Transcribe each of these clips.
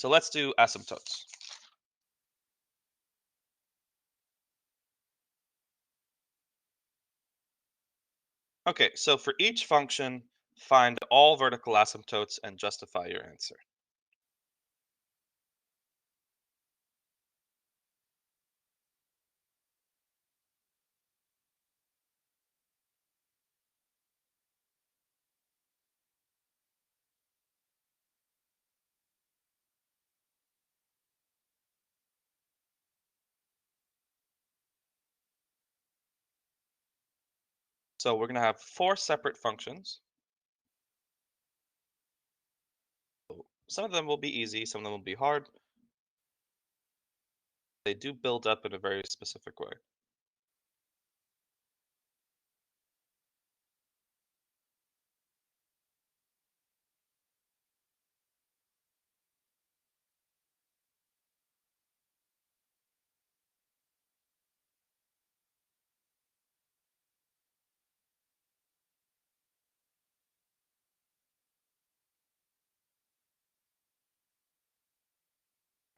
So let's do asymptotes. Okay, so for each function, find all vertical asymptotes and justify your answer. So we're going to have 4 separate functions. Some of them will be easy, some of them will be hard. They do build up in a very specific way.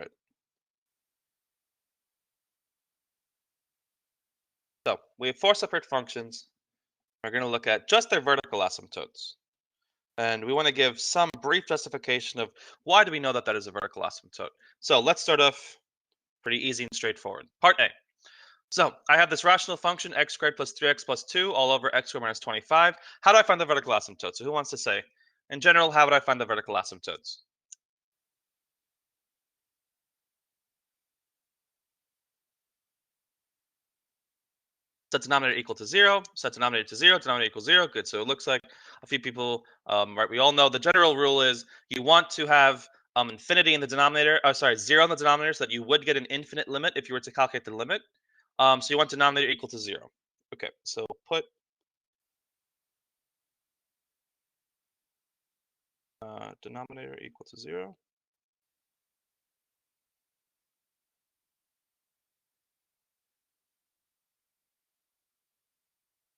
Right. So we have 4 separate functions. We're going to look at just their vertical asymptotes. And we want to give some brief justification of why do we know that that is a vertical asymptote. So let's start off pretty easy and straightforward. Part A. So I have this rational function x squared plus 3x plus 2 all over x squared minus 25. How do I find the vertical asymptote? So who wants to say? In general, how would I find the vertical asymptotes? Set denominator equal to 0, set denominator to 0, denominator equals 0. Good. So it looks like a few people, right, we all know the general rule is you want to have infinity in the denominator, 0 in the denominator, so that you would get an infinite limit if you were to calculate the limit. So you want denominator equal to 0. Okay, so put denominator equal to 0.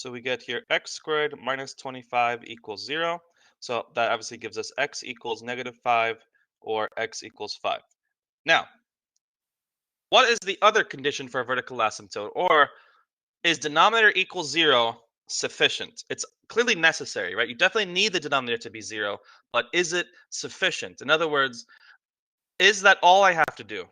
So we get here x squared minus 25 equals 0. So that obviously gives us x equals -5 or x equals 5. Now, what is the other condition for a vertical asymptote? Or is denominator equals 0 sufficient? It's clearly necessary, right? You definitely need the denominator to be 0, but is it sufficient? In other words, is that all I have to do?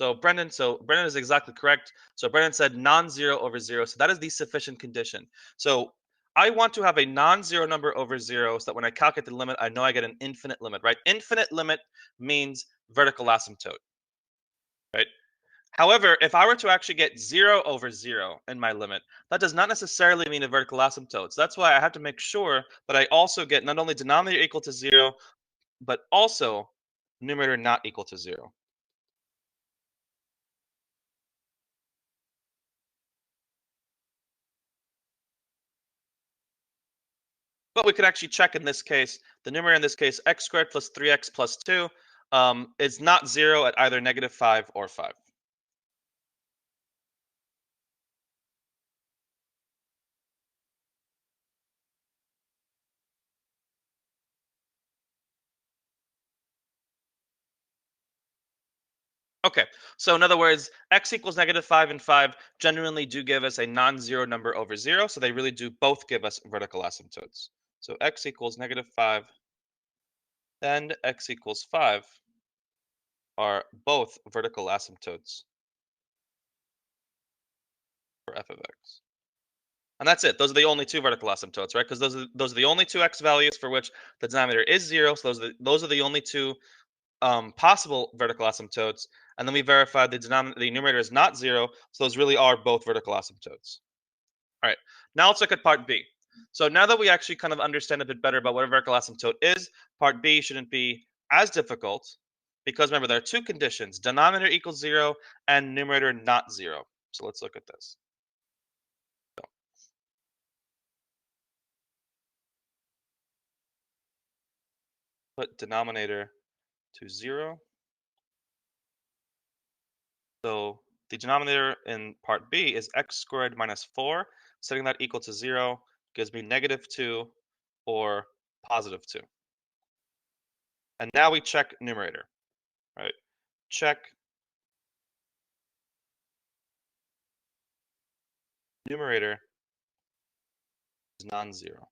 So Brendan is exactly correct. So Brendan said non-zero over 0. So that is the sufficient condition. So I want to have a non-zero number over 0 so that when I calculate the limit, I know I get an infinite limit, right? Infinite limit means vertical asymptote, right? However, if I were to actually get 0 over 0 in my limit, that does not necessarily mean a vertical asymptote. So that's why I have to make sure that I also get not only denominator equal to 0, but also numerator not equal to 0. But we could actually check in this case, the numerator in this case, x squared plus 3x plus 2, is not 0 at either -5 or 5. Okay, so in other words, x equals -5 and 5 genuinely do give us a non-zero number over 0, so they really do both give us vertical asymptotes. So x equals -5 and x equals 5 are both vertical asymptotes for f of x. And that's it. Those are the only two vertical asymptotes, right? Because those are the only two x values for which the denominator is 0. So those are the only two possible vertical asymptotes. And then we verified the numerator is not 0. So those really are both vertical asymptotes. All right. Now let's look at part B. So now that we actually kind of understand a bit better about what a vertical asymptote is, part B shouldn't be as difficult because remember there are two conditions: denominator equals 0 and numerator not 0. So let's look at this. Put denominator to 0. So the denominator in part B is x squared minus 4. Setting that equal to 0 gives me -2 or +2. And now we check numerator. right? Check. Numerator is non-zero.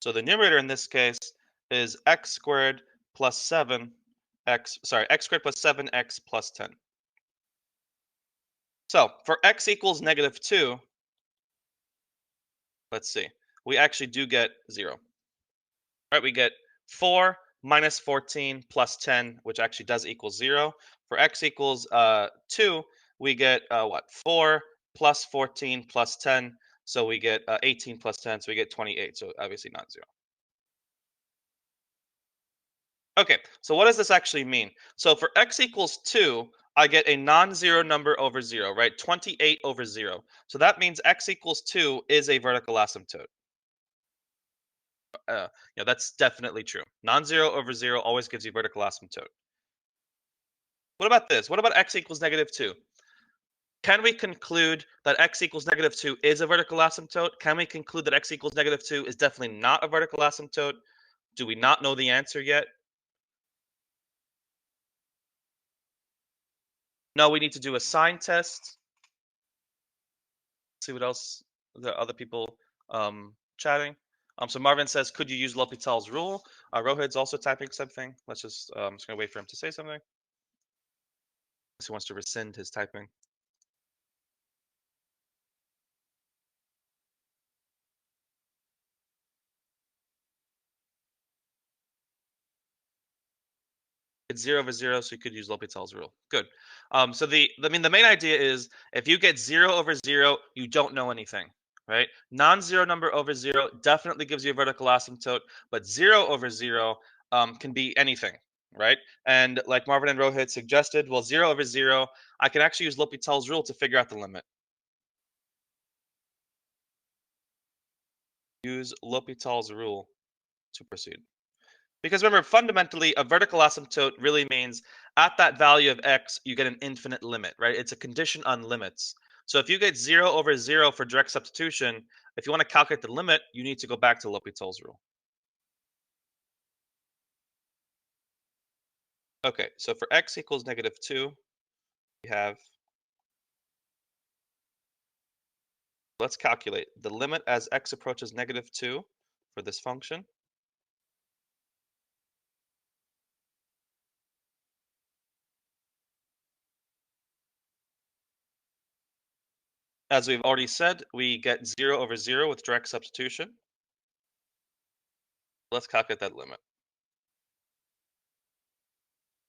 So the numerator in this case is x squared plus 7x, sorry, x squared plus 7x plus 10. So for x equals -2, let's see, we actually do get 0. Right, we get 4 minus 14 plus 10, which actually does equal 0. For x equals 2, we get what? 4 plus 14 plus 10, so we get 18 plus 10, so we get 28, so obviously not 0. Okay, so what does this actually mean? So for x equals 2, I get a non-zero number over 0, right? 28 over 0. So that means x equals 2 is a vertical asymptote. Yeah, that's definitely true. Non-zero over 0 always gives you vertical asymptote. What about this? What about x equals -2? Can we conclude that x equals -2 is a vertical asymptote? Can we conclude that x equals -2 is definitely not a vertical asymptote? Do we not know the answer yet? No, we need to do a sign test. See what else the other people chatting. So Marvin says, could you use L'Hopital's rule? Rohit's also typing something. Let's just gonna wait for him to say something. He wants to rescind his typing. It's 0 over 0, so you could use L'Hopital's rule. Good. So the main idea is if you get 0 over 0, you don't know anything, right? Non-zero number over 0 definitely gives you a vertical asymptote, but 0 over 0 can be anything, right? And like Marvin and Rohit suggested, well, 0 over 0, I can actually use L'Hopital's rule to figure out the limit. Use L'Hopital's rule to proceed. Because remember, fundamentally, a vertical asymptote really means at that value of x, you get an infinite limit, right? It's a condition on limits. So if you get 0 over 0 for direct substitution, if you want to calculate the limit, you need to go back to L'Hopital's rule. Okay, so for x equals -2, we have, let's calculate the limit as x approaches -2 for this function. As we've already said, we get 0 over 0 with direct substitution. Let's calculate that limit.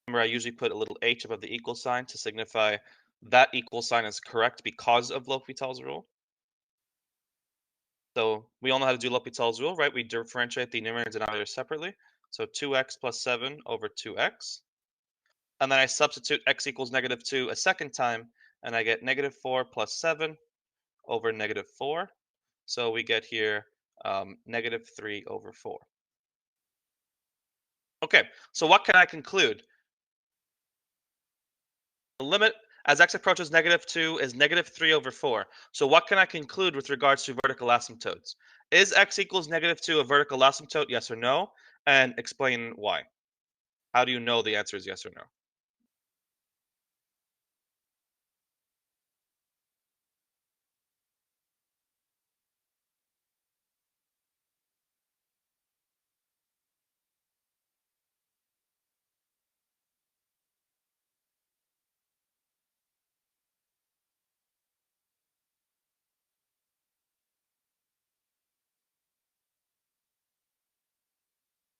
Remember, I usually put a little h above the equal sign to signify that equal sign is correct because of L'Hopital's rule. So we all know how to do L'Hopital's rule, right? We differentiate the numerator and denominator separately. So 2x plus 7 over 2x. And then I substitute x equals -2 a second time, and I get -4 plus 7 over -4. So we get here -3 over 4. Okay, so what can I conclude? The limit as x approaches -2 is -3 over 4. So what can I conclude with regards to vertical asymptotes? Is x equals -2 a vertical asymptote, yes or no? And explain why. How do you know the answer is yes or no?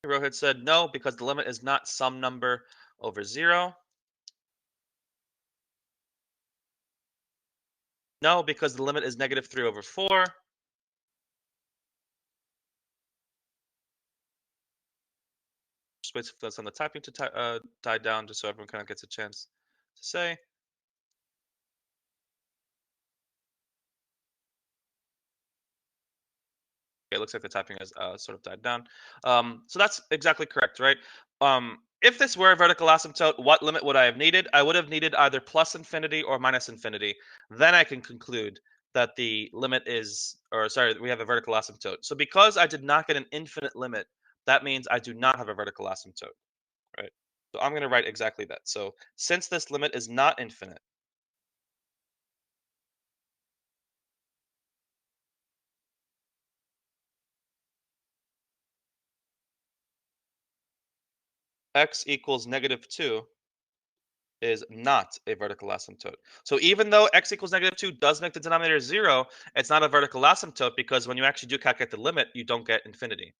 Rohit said no, because the limit is not some number over 0. No, because the limit is -3 over 4. Just wait for some of the typing to die down, just so everyone kind of gets a chance to say. It looks like the typing has sort of died down. So that's exactly correct, right? If this were a vertical asymptote, what limit would I have needed? I would have needed either plus infinity or minus infinity. Then I can conclude that the limit is, or sorry, we have a vertical asymptote. So because I did not get an infinite limit, that means I do not have a vertical asymptote. right? So I'm going to write exactly that. So since this limit is not infinite, x equals -2 is not a vertical asymptote. So even though x equals -2 does make the denominator 0, it's not a vertical asymptote because when you actually do calculate the limit, you don't get infinity.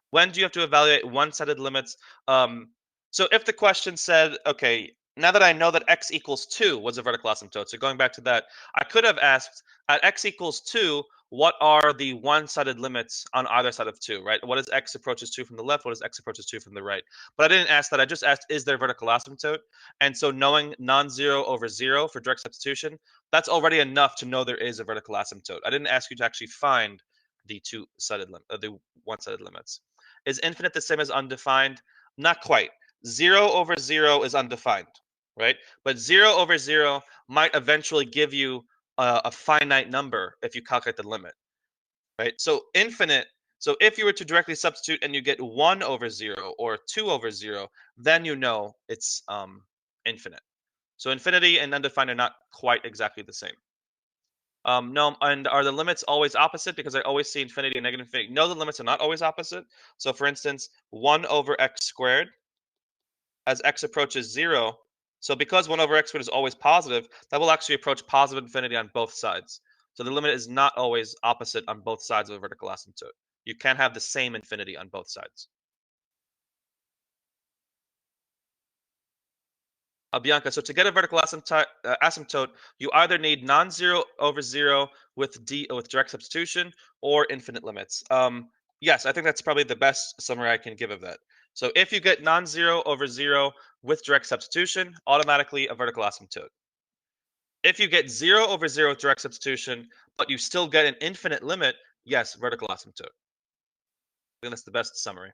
When do you have to evaluate one-sided limits? So if the question said, okay, now that I know that x equals 2 was a vertical asymptote, so going back to that, I could have asked, at x equals 2, what are the one-sided limits on either side of 2, right? What is x approaches 2 from the left? What is x approaches 2 from the right? But I didn't ask that. I just asked, is there a vertical asymptote? And so knowing non-zero over 0 for direct substitution, that's already enough to know there is a vertical asymptote. I didn't ask you to actually find the the one-sided limits. Is infinite the same as undefined? Not quite. 0 over 0 is undefined, right? But 0 over 0 might eventually give you a finite number if you calculate the limit, right? So infinite, so if you were to directly substitute and you get 1 over 0 or 2 over 0, then you know it's infinite. So infinity and undefined are not quite exactly the same. No, and are the limits always opposite? Because I always see infinity and negative infinity. No, the limits are not always opposite. So for instance, 1 over x squared as x approaches 0. So because 1 over x squared is always positive, that will actually approach positive infinity on both sides. So the limit is not always opposite on both sides of a vertical asymptote. You can have the same infinity on both sides. Bianca, so to get a vertical asymptote, you either need non-zero over 0 with direct substitution or infinite limits. Yes, I think that's probably the best summary I can give of that. So if you get non-zero over 0 with direct substitution, automatically a vertical asymptote. If you get 0 over 0 with direct substitution, but you still get an infinite limit, yes, vertical asymptote. I think that's the best summary.